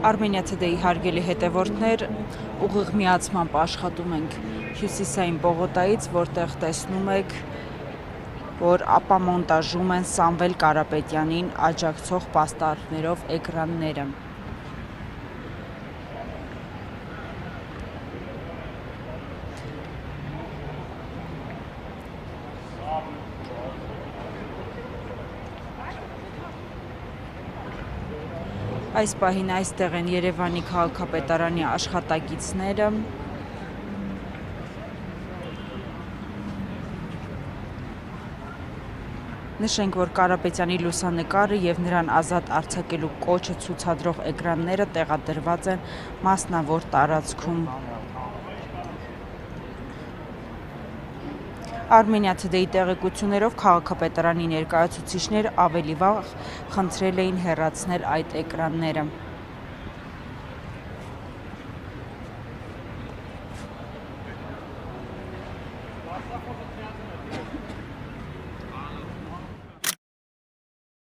Armenia Today-ի հարգելի հետևորդներ, ուղիղ միացմամբ աշխատում ենք հյուսիսային պողոտայից, որտեղ տեսնում եք, որ ապամոնտաժում են Սամվել Կարապետյանին աջակցող պաստառներով էկրանները։ Այս պահին այստեղ են Երևանի քաղաքապետարանի աշխատակիցները։ Նշենք, որ Կարապետյանի լուսանկարը եւ նրան ազատ արձակելու կոչը ցուցադրող էկրանները տեղադրված են մասնավոր տարածքում։ Armenia Today-ի տեղեկություններով քաղաքապետարանի ներկայացուցիչներ ավելի վաղ խնդրել էին հեռացնել այդ էկրանները։